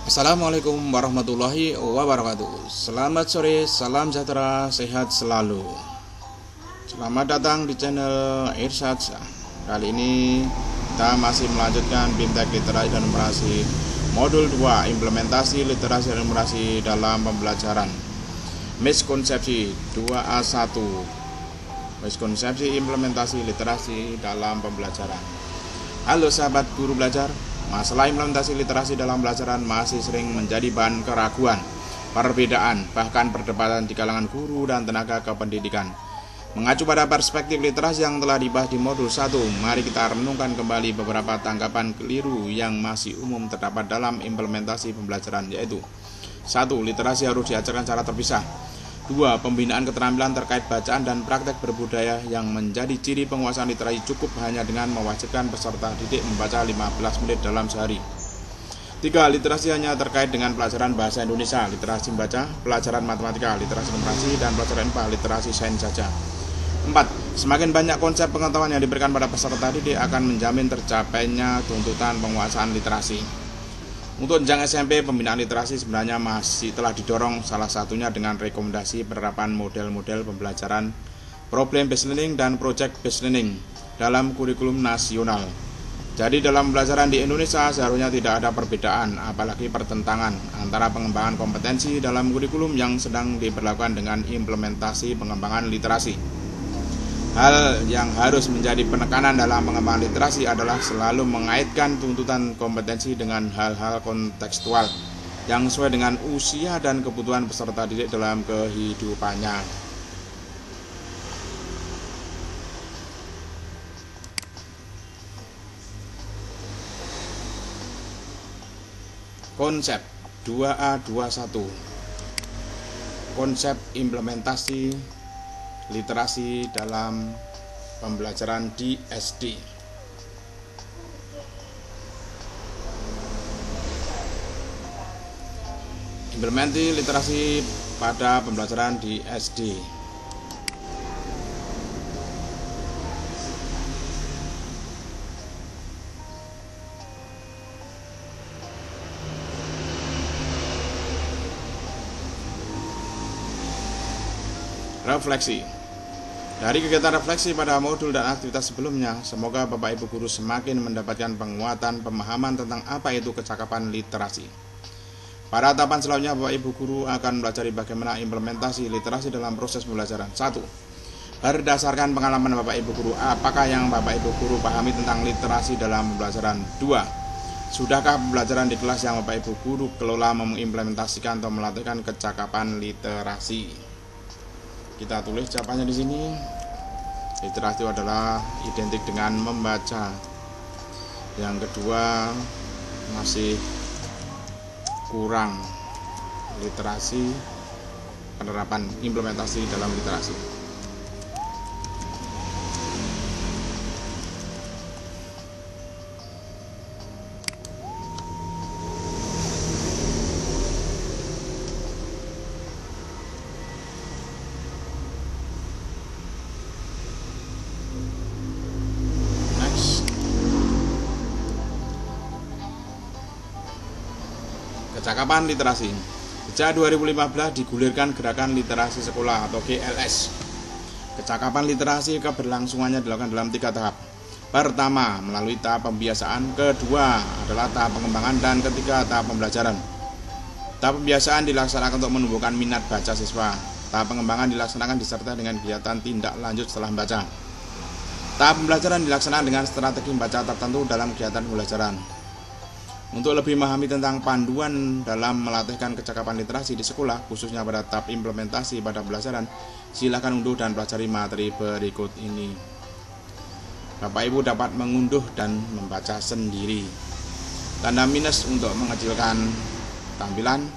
Assalamualaikum warahmatullahi wabarakatuh. Selamat sore, salam sejahtera, sehat selalu. Selamat datang di channel Irsyad. Kali ini kita masih melanjutkan BIMTEK Literasi dan Numerasi Modul 2, Implementasi Literasi dan Numerasi dalam Pembelajaran. Miskonsepsi 2A1, Miskonsepsi Implementasi Literasi dalam Pembelajaran. Halo sahabat guru belajar, masalah implementasi literasi dalam pembelajaran masih sering menjadi bahan keraguan, perbedaan, bahkan perdebatan di kalangan guru dan tenaga kependidikan. Mengacu pada perspektif literasi yang telah dibahas di modul 1, mari kita renungkan kembali beberapa tanggapan keliru yang masih umum terdapat dalam implementasi pembelajaran, yaitu 1. Literasi harus diajarkan secara terpisah. 2. Pembinaan keterampilan terkait bacaan dan praktek berbudaya yang menjadi ciri penguasaan literasi cukup hanya dengan mewajibkan peserta didik membaca 15 menit dalam sehari. 3. Literasi hanya terkait dengan pelajaran bahasa Indonesia, literasi membaca, pelajaran matematika, literasi numerasi, dan pelajaran IPA, literasi sains saja. 4. Semakin banyak konsep pengetahuan yang diberikan pada peserta didik akan menjamin tercapainya tuntutan penguasaan literasi. Untuk jenjang SMP, pembinaan literasi sebenarnya masih telah didorong, salah satunya dengan rekomendasi penerapan model-model pembelajaran problem based learning dan project based learning dalam kurikulum nasional. Jadi dalam pembelajaran di Indonesia seharusnya tidak ada perbedaan, apalagi pertentangan antara pengembangan kompetensi dalam kurikulum yang sedang diberlakukan dengan implementasi pengembangan literasi. Hal yang harus menjadi penekanan dalam pengembangan literasi adalah selalu mengaitkan tuntutan kompetensi dengan hal-hal kontekstual yang sesuai dengan usia dan kebutuhan peserta didik dalam kehidupannya. Konsep 2A21, konsep implementasi literasi dalam pembelajaran di SD. Implementasi literasi pada pembelajaran di SD. Refleksi. Dari kegiatan refleksi pada modul dan aktivitas sebelumnya, semoga Bapak Ibu Guru semakin mendapatkan penguatan pemahaman tentang apa itu kecakapan literasi. Pada tahapan selanjutnya, Bapak Ibu Guru akan mempelajari bagaimana implementasi literasi dalam proses pembelajaran. 1. Berdasarkan pengalaman Bapak Ibu Guru, apakah yang Bapak Ibu Guru pahami tentang literasi dalam pembelajaran? 2. Sudahkah pembelajaran di kelas yang Bapak Ibu Guru kelola mengimplementasikan atau melatihkan kecakapan literasi? Kita tulis jawabannya di sini. Literasi adalah identik dengan membaca. Yang kedua, masih kurang literasi, penerapan implementasi dalam literasi. Kecakapan literasi. Sejak 2015 digulirkan gerakan literasi sekolah atau GLS. Kecakapan literasi keberlangsungannya dilakukan dalam 3 tahap. Pertama, melalui tahap pembiasaan. Kedua adalah tahap pengembangan. Dan ketiga, tahap pembelajaran. Tahap pembiasaan dilaksanakan untuk menumbuhkan minat baca siswa. Tahap pengembangan dilaksanakan disertai dengan kegiatan tindak lanjut setelah membaca. Tahap pembelajaran dilaksanakan dengan strategi membaca tertentu dalam kegiatan pembelajaran. Untuk lebih memahami tentang panduan dalam melatihkan kecakapan literasi di sekolah, khususnya pada tahap implementasi pada pembelajaran, silakan unduh dan pelajari materi berikut ini. Bapak Ibu dapat mengunduh dan membaca sendiri. Tanda minus untuk mengecilkan tampilan,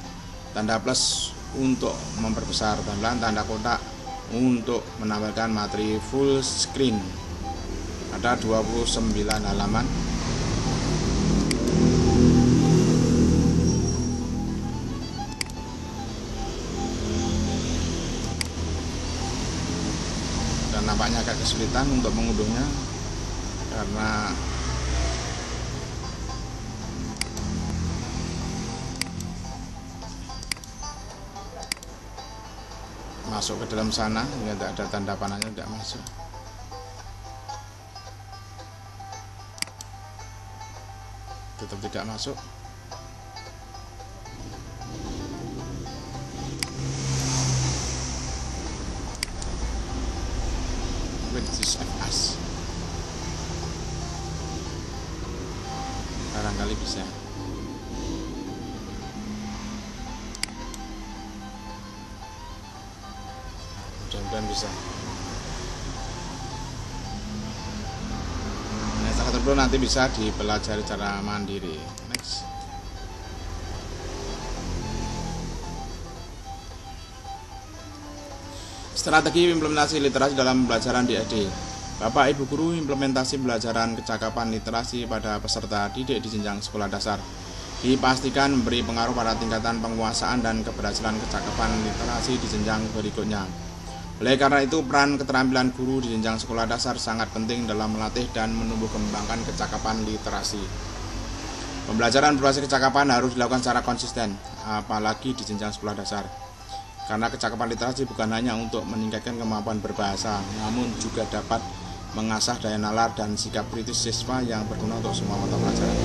tanda plus untuk memperbesar tampilan, tanda kotak untuk menampilkan materi full screen. Ada 29 halaman. Nampaknya agak kesulitan untuk mengunduhnya karena masuk ke dalam sana, tidak ada tanda panahnya, tidak masuk. Tetap tidak masuk. This FS barangkali bisa. Mudah-mudahan bisa. Nah, cara terbaru nanti bisa dipelajari cara mandiri. Next. Strategi implementasi literasi dalam pembelajaran di SD. Bapak Ibu guru, implementasi pembelajaran kecakapan literasi pada peserta didik di jenjang sekolah dasar dipastikan memberi pengaruh pada tingkatan penguasaan dan keberhasilan kecakapan literasi di jenjang berikutnya. Oleh karena itu, peran keterampilan guru di jenjang sekolah dasar sangat penting dalam melatih dan menumbuh kembangkan kecakapan literasi. Pembelajaran berbasis kecakapan harus dilakukan secara konsisten, apalagi di jenjang sekolah dasar. Karena kecakapan literasi bukan hanya untuk meningkatkan kemampuan berbahasa, namun juga dapat mengasah daya nalar dan sikap kritis siswa yang berguna untuk semua mata pelajaran.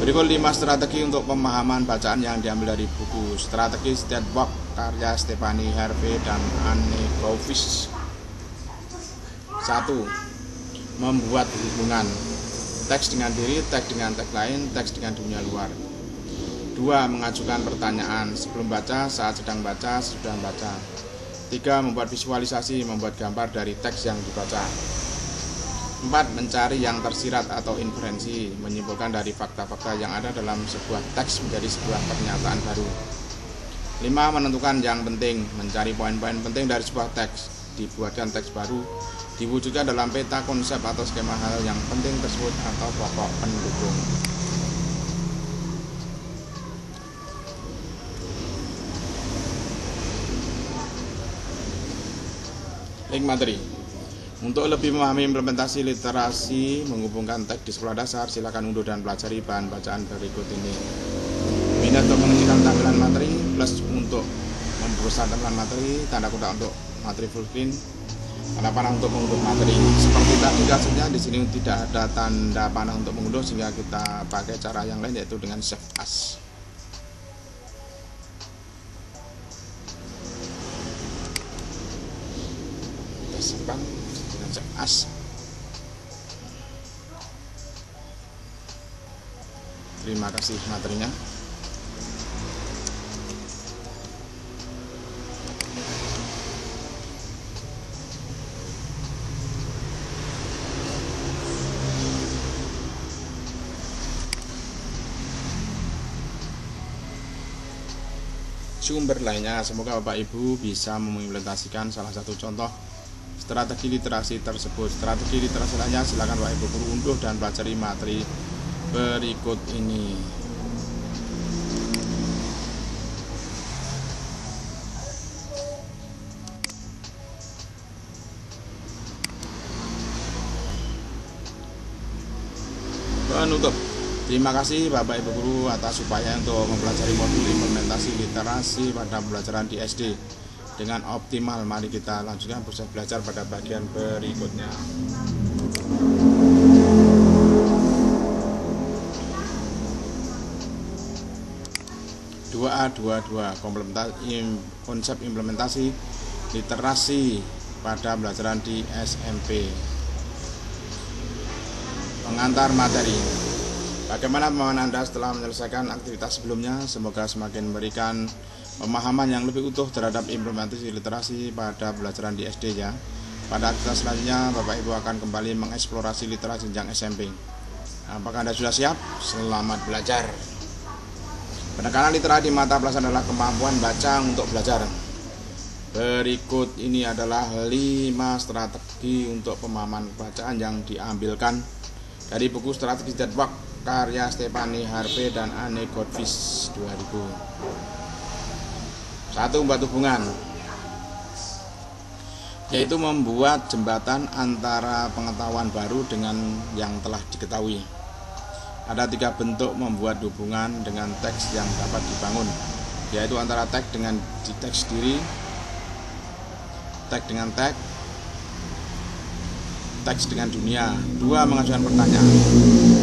Berikut 5 strategi untuk pemahaman bacaan yang diambil dari buku Strategi Steadbook karya Stephanie Harvey dan Anne Goldfish. 1. Membuat hubungan teks dengan diri, teks dengan teks lain, teks dengan dunia luar. 2. Mengajukan pertanyaan sebelum baca, saat sedang baca, sudah baca. 3. Membuat visualisasi, membuat gambar dari teks yang dibaca. 4. Mencari yang tersirat atau inferensi, menyimpulkan dari fakta-fakta yang ada dalam sebuah teks menjadi sebuah pernyataan baru. 5. Menentukan yang penting, mencari poin-poin penting dari sebuah teks, dibuatkan teks baru, diwujudkan dalam peta konsep atau skema hal yang penting tersebut atau pokok pendukung. Link materi. Untuk lebih memahami implementasi literasi menghubungkan teks di sekolah dasar, silakan unduh dan pelajari bahan bacaan berikut ini. Minat untuk mengecilkan tampilan materi, plus untuk membesar tampilan materi, tanda kuda untuk materi full screen, tanda panah untuk mengunduh materi. Seperti tadi kasusnya, di sini tidak ada tanda panah untuk mengunduh, sehingga kita pakai cara yang lain, yaitu dengan Save As. Kita simpan dengan Save As. Terima kasih materinya. Sumber lainnya, semoga Bapak Ibu bisa mengimplementasikan salah satu contoh strategi literasi tersebut. Strategi literasi lainnya silakan Bapak Ibu guru unduh dan pelajari materi berikut ini. Penutup. Terima kasih Bapak Ibu guru atas upaya untuk mempelajari modul implementasi literasi pada pembelajaran di SD dengan optimal. Mari kita lanjutkan proses belajar pada bagian berikutnya. Konsep implementasi literasi pada pembelajaran di SMP. Pengantar materi. Bagaimana pemahaman Anda setelah menyelesaikan aktivitas sebelumnya? Semoga semakin memberikan pemahaman yang lebih utuh terhadap implementasi literasi pada pembelajaran di SD ya. Pada aktivitas selanjutnya, Bapak Ibu akan kembali mengeksplorasi literasi jenjang SMP. Apakah Anda sudah siap? Selamat belajar. Penekanan literasi di mata pelajaran adalah kemampuan baca untuk belajar. Berikut ini adalah 5 strategi untuk pemahaman bacaan yang diambilkan dari buku Strategi Steadbook karya Stephanie Harvey dan Anne Goldfish 2000. 1. Membuat hubungan, yaitu membuat jembatan antara pengetahuan baru dengan yang telah diketahui. Ada 3 bentuk membuat hubungan dengan teks yang dapat dibangun, yaitu antara teks dengan di teks sendiri, tag dengan tag, teks dengan dunia. 2. Mengajukan pertanyaan,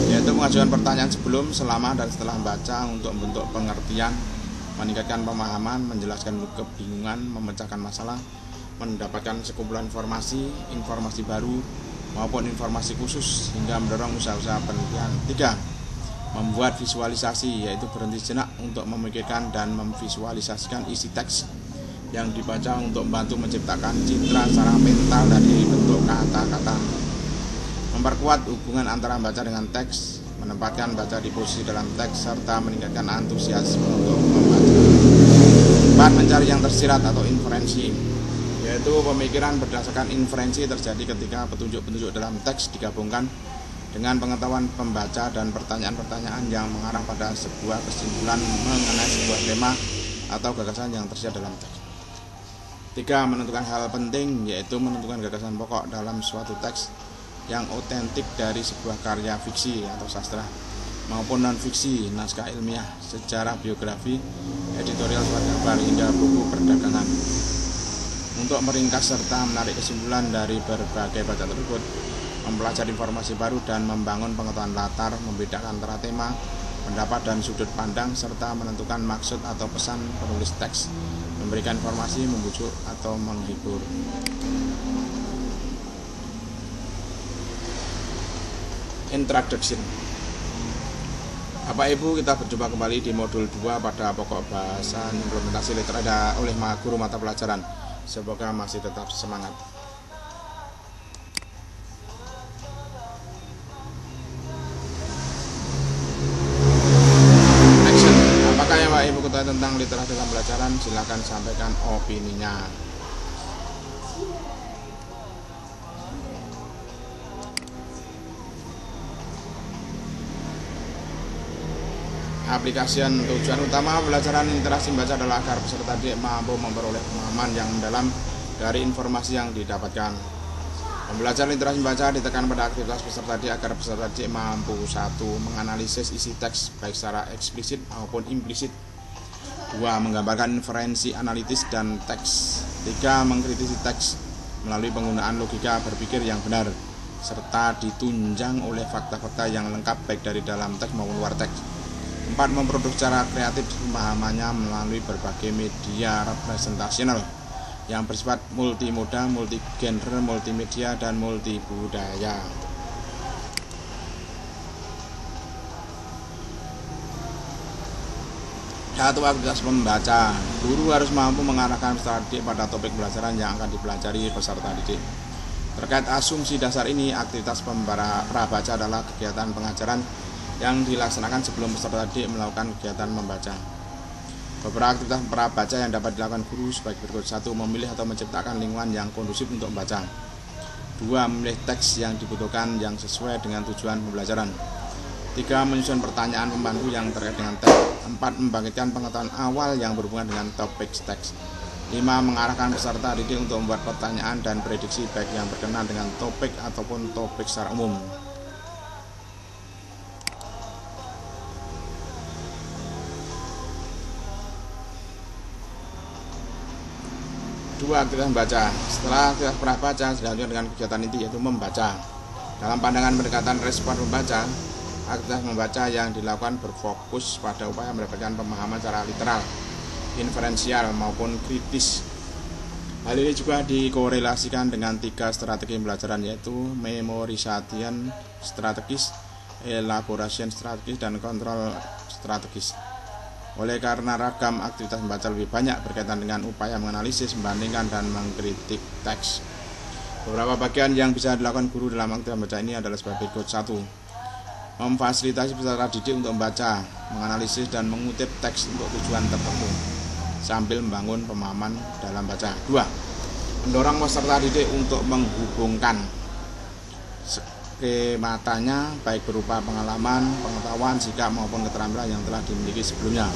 yaitu mengajukan pertanyaan sebelum, selama, dan setelah membaca untuk membentuk pengertian, meningkatkan pemahaman, menjelaskan kebingungan, memecahkan masalah, mendapatkan sekumpulan informasi baru maupun informasi khusus, hingga mendorong usaha-usaha penelitian. 3. Membuat visualisasi, yaitu berhenti sejenak untuk memikirkan dan memvisualisasikan isi teks yang dibaca untuk membantu menciptakan citra secara mental dari bentuk kata-kata. Memperkuat hubungan antara baca dengan teks, menempatkan baca di posisi dalam teks, serta meningkatkan antusiasme untuk membaca. 4. Mencari yang tersirat atau inferensi, yaitu pemikiran berdasarkan inferensi terjadi ketika petunjuk-petunjuk dalam teks digabungkan dengan pengetahuan pembaca dan pertanyaan-pertanyaan yang mengarah pada sebuah kesimpulan mengenai sebuah tema atau gagasan yang tersirat dalam teks. 3. Menentukan hal penting, yaitu menentukan gagasan pokok dalam suatu teks yang otentik dari sebuah karya fiksi atau sastra maupun non-fiksi, naskah ilmiah, sejarah, biografi, editorial, surat kabar, hingga buku perdagangan. Untuk meringkas serta menarik kesimpulan dari berbagai bacaan tersebut, mempelajari informasi baru dan membangun pengetahuan latar, membedakan antara tema, pendapat, dan sudut pandang, serta menentukan maksud atau pesan penulis teks, memberikan informasi, membujuk, atau menghibur. Introduction. Bapak Ibu, kita berjumpa kembali di modul 2 pada pokok bahasa implementasi literatur oleh guru mata pelajaran. Semoga masih tetap semangat. Apakah yang Bapak Ibu ketahui tentang literatur dalam pelajaran? Silakan sampaikan opininya. Aplikasian. Tujuan utama pelajaran interaksi membaca adalah agar peserta didik mampu memperoleh pemahaman yang mendalam dari informasi yang didapatkan. Pembelajaran literasi membaca ditekan pada aktivitas peserta didik agar peserta didik mampu 1. Menganalisis isi teks baik secara eksplisit maupun implisit. 2. Menggambarkan inferensi analitis dan teks. 3. Mengkritisi teks melalui penggunaan logika berpikir yang benar serta ditunjang oleh fakta-fakta yang lengkap baik dari dalam teks maupun luar teks. 4. Memproduksi secara kreatif pemahamannya melalui berbagai media representasional yang bersifat multimoda, multigenre, multimedia, dan multibudaya. Satu. Aktivitas membaca. Guru harus mampu mengarahkan peserta didik pada topik pembelajaran yang akan dipelajari peserta didik. Terkait asumsi dasar ini, aktivitas prabaca adalah kegiatan pengajaran yang dilaksanakan sebelum peserta didik melakukan kegiatan membaca. Beberapa aktivitas prabaca yang dapat dilakukan guru sebagai berikut. 1. Memilih atau menciptakan lingkungan yang kondusif untuk membaca. 2. Memilih teks yang dibutuhkan yang sesuai dengan tujuan pembelajaran. 3. Menyusun pertanyaan pembantu yang terkait dengan teks. 4. Membangkitkan pengetahuan awal yang berhubungan dengan topik teks. 5. Mengarahkan peserta didik untuk membuat pertanyaan dan prediksi baik yang berkenaan dengan topik ataupun topik secara umum. 2. Aktivitas membaca. Setelah aktivitas prabaca, dilanjutkan dengan kegiatan inti, yaitu membaca. Dalam pandangan pendekatan respon membaca, aktivitas membaca yang dilakukan berfokus pada upaya mendapatkan pemahaman secara literal, inferensial, maupun kritis. Hal ini juga dikorelasikan dengan 3 strategi pembelajaran, yaitu memorization strategis, elaboration strategis, dan kontrol strategis. Oleh karena ragam aktivitas membaca lebih banyak berkaitan dengan upaya menganalisis, membandingkan, dan mengkritik teks. Beberapa bagian yang bisa dilakukan guru dalam aktivitas membaca ini adalah sebagai berikut. 1. Memfasilitasi peserta didik untuk membaca, menganalisis, dan mengutip teks untuk tujuan tertentu sambil membangun pemahaman dalam baca. 2. Mendorong peserta didik untuk menghubungkan skematanya baik berupa pengalaman, pengetahuan, sikap, maupun keterampilan yang telah dimiliki sebelumnya.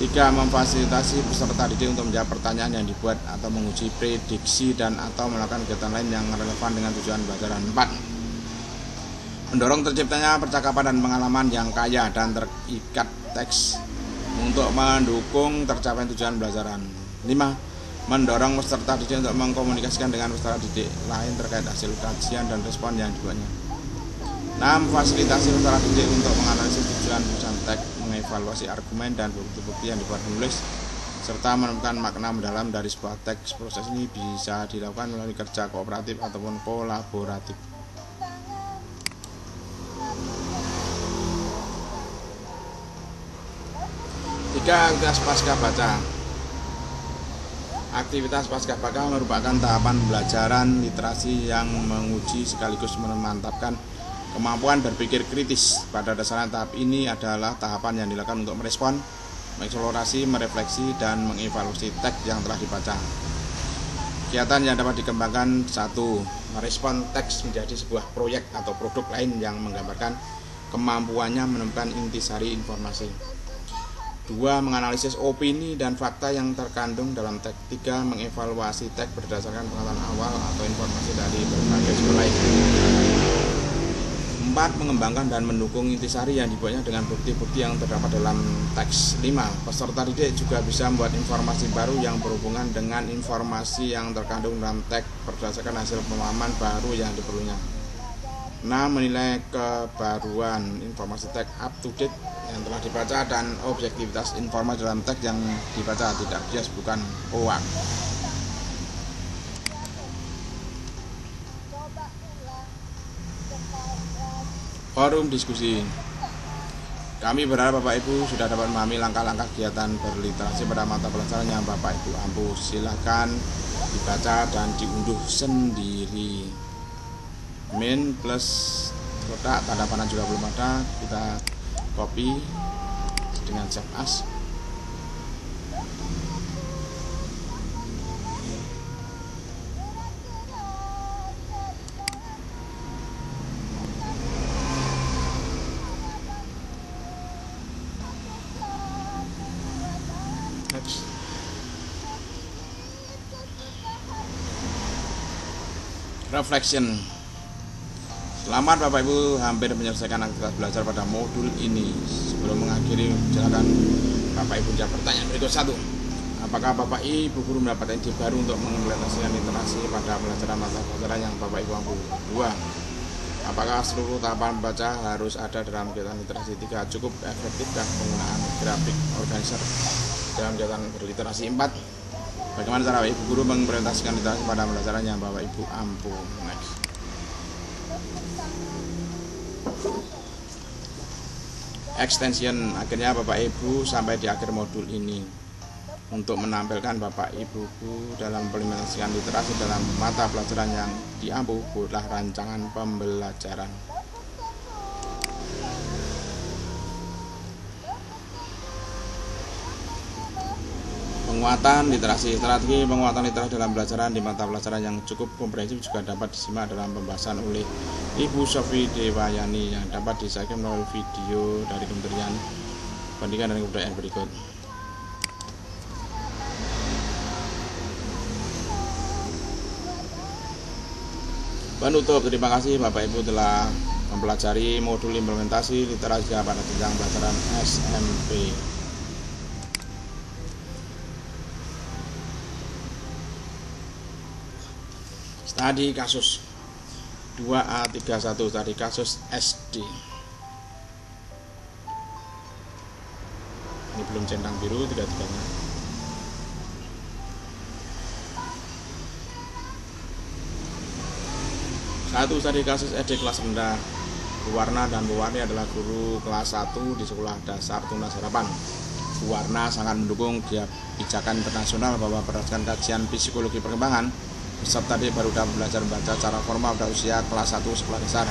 3. Memfasilitasi peserta didik untuk menjawab pertanyaan yang dibuat atau menguji prediksi dan atau melakukan kegiatan lain yang relevan dengan tujuan pembelajaran. 4. Mendorong terciptanya percakapan dan pengalaman yang kaya dan terikat teks untuk mendukung tercapaian tujuan pembelajaran. 5. mendorong peserta didik untuk mengkomunikasikan dengan peserta didik lain terkait hasil kajian dan respon yang dibuatnya. 6. Fasilitasi peserta didik untuk menganalisis tujuan pesan teks, mengevaluasi argumen dan bukti-bukti yang dibuat penulis, serta menemukan makna mendalam dari sebuah teks. Proses ini bisa dilakukan melalui kerja kooperatif ataupun kolaboratif. Aktivitas pasca baca. Aktivitas pasca baca merupakan tahapan pembelajaran literasi yang menguji sekaligus memantapkan kemampuan berpikir kritis. Pada dasarnya tahap ini adalah tahapan yang dilakukan untuk merespon, mengeksplorasi, merefleksi, dan mengevaluasi teks yang telah dibaca. Kegiatan yang dapat dikembangkan: 1. Merespon teks menjadi sebuah proyek atau produk lain yang menggambarkan kemampuannya menemukan intisari informasi. 2. Menganalisis opini dan fakta yang terkandung dalam teks. 3. Mengevaluasi teks berdasarkan pengetahuan awal atau informasi dari berbagai sumber lain. 4. Mengembangkan dan mendukung intisari yang dibuatnya dengan bukti-bukti yang terdapat dalam teks. 5. Peserta didik juga bisa membuat informasi baru yang berhubungan dengan informasi yang terkandung dalam teks berdasarkan hasil pemahaman baru yang diperlunya. 6. Menilai kebaruan informasi teks up to date yang telah dibaca dan objektivitas informasi dalam teks yang dibaca, tidak bias, bukan hoax. Forum diskusi. Kami berharap Bapak Ibu sudah dapat memahami langkah-langkah kegiatan berliterasi pada mata pelajaran yang Bapak Ibu ampu. Silahkan dibaca dan diunduh sendiri. Min plus kotak, tanda panah juga belum ada, kita copy dengan save as. Next. Reflection. Selamat Bapak Ibu hampir menyelesaikan aktivitas belajar pada modul ini. Sebelum mengakhiri, silakan Bapak Ibu jawab pertanyaan berikut. 1. Apakah Bapak Ibu guru mendapat ide baru untuk mengimplementasikan literasi pada pelajaran mata pelajaran yang Bapak Ibu ampu? 2. Apakah seluruh tahapan membaca harus ada dalam kegiatan literasi? 3. Cukup efektifkah penggunaan grafik organizer dalam kegiatan berliterasi? 4. Bagaimana cara Ibu guru mengimplementasikan literasi pada pelajaran yang Bapak Ibu ampu? Next. Extension. Akhirnya Bapak Ibu sampai di akhir modul ini. Untuk menampilkan Bapak Ibu dalam implementasikan literasi dalam mata pelajaran yang diampu, buatlah rancangan pembelajaran. Penguatan literasi. Strategi penguatan literasi dalam pelajaran di mata pelajaran yang cukup komprehensif juga dapat disimak dalam pembahasan oleh Ibu Sofi Dewayani yang dapat disaksikan melalui video dari Kementerian Pendidikan dan Kebudayaan berikut. Penutup, terima kasih Bapak Ibu telah mempelajari modul implementasi literasi pada jenjang pelajaran SMP. Studi kasus 2A31, studi kasus SD. Ini belum centang biru tiga-tiganya. Satu, studi kasus SD kelas rendah. Bu Warna dan Bu Warni adalah guru kelas 1 di Sekolah Dasar Tunas Harapan. Bu Warna sangat mendukung kebijakan internasional bahwa berdasarkan kajian psikologi perkembangan, peserta didik baru dapat belajar membaca secara formal pada usia kelas 1 sekolah dasar.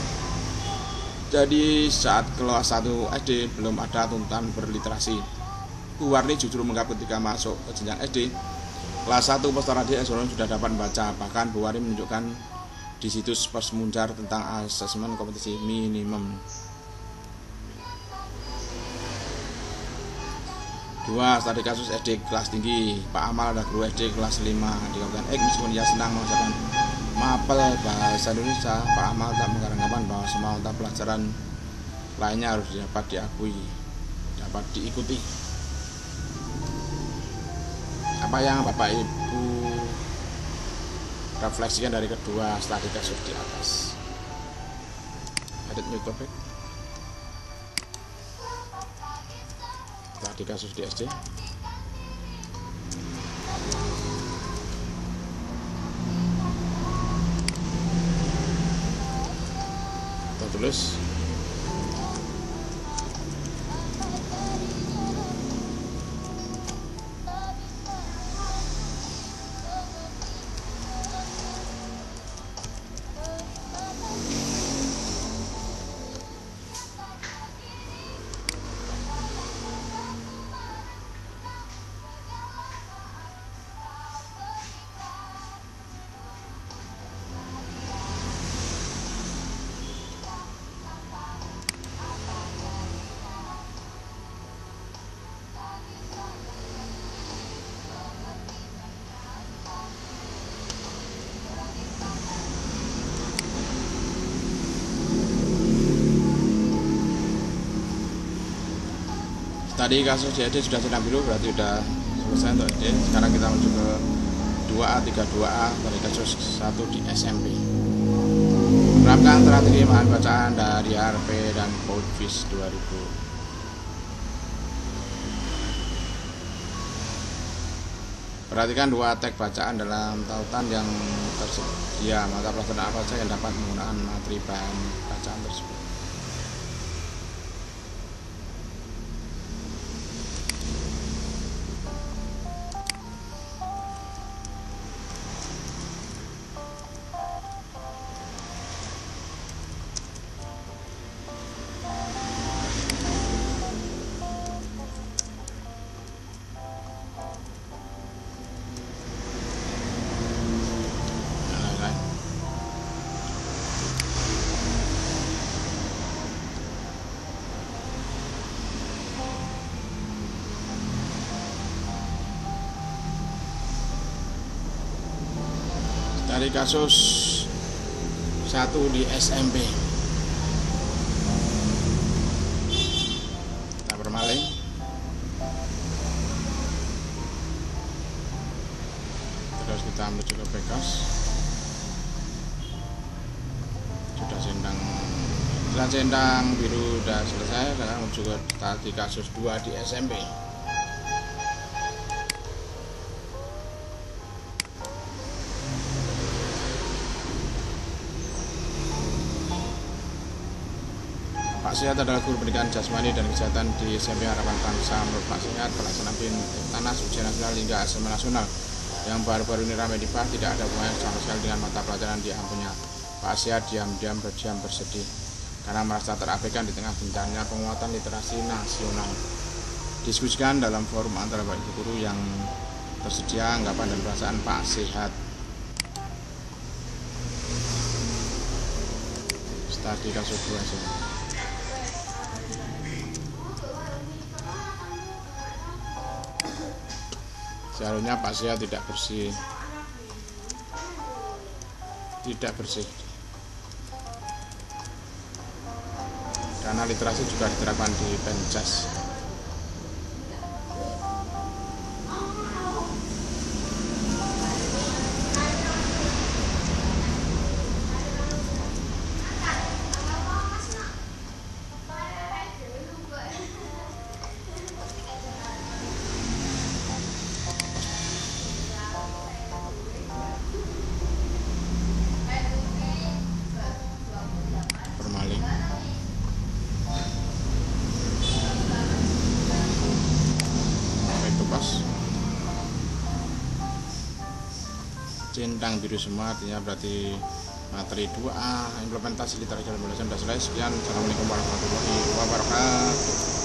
Jadi saat kelas 1 SD belum ada tuntutan berliterasi. Bu Warni justru menganggap ketika masuk ke jenjang SD kelas 1 peserta didik sudah dapat membaca. Bahkan Bu Warni menunjukkan di situs Persmuncar tentang asesmen kompetisi minimum. 2. Studi kasus SD kelas tinggi. Pak Amal adalah guru SD kelas 5 di Kabupaten Ek. Meskipun ia senang mengajarkan mapel bahasa Indonesia, Pak Amal tak mengharapkan bahwa semua mata pelajaran lainnya harus dapat diakui, dapat diikuti. Apa yang Bapak Ibu refleksikan dari kedua studi kasus di atas. Edit new topic. Studi kasus di SD. Kita tulis tadi kasus JD sudah zona biru, berarti sudah selesai untuk JD. Sekarang kita menuju ke 2A, 32A dari kasus 1 di SMP. Menerapkan strategi bahan bacaan dari RP dan Codefis 2000. Perhatikan dua tag bacaan dalam tautan yang tersedia. Mata pelajaran apa saja yang dapat menggunakan materi bahan bacaan tersebut. Dari kasus 1 di SMP, kita bermaling. Terus kita menuju ke Pekas. Sudah centang biru sudah selesai. Sekarang menuju ke tadi kasus 2 di SMP. Pak Sehat adalah guru pendidikan jasmani dan kesehatan di SMP Harapan Bangsa. Menurut Pak Sehat, pelaksanaan Tanas ujian nasional hingga asesmen nasional yang baru-baru ini ramai dibahas tidak ada hubungannya sama sekali dengan mata pelajaran di ampunya. Pak Sehat diam-diam bersedih karena merasa terabaikan di tengah gencarnya penguatan literasi nasional. Diskusikan dalam forum antara bapak ibu guru yang tersedia anggapan dan perasaan Pak Sehat. Studi kasus 2 sini. Seharusnya Pak Sehat tidak bersih, karena literasi juga diterapkan di Penjas. Centang biru semua, artinya berarti materi 2A implementasi literasi dalam bahasa Indonesia sudah selesai. Sekian, assalamualaikum warahmatullahi wabarakatuh.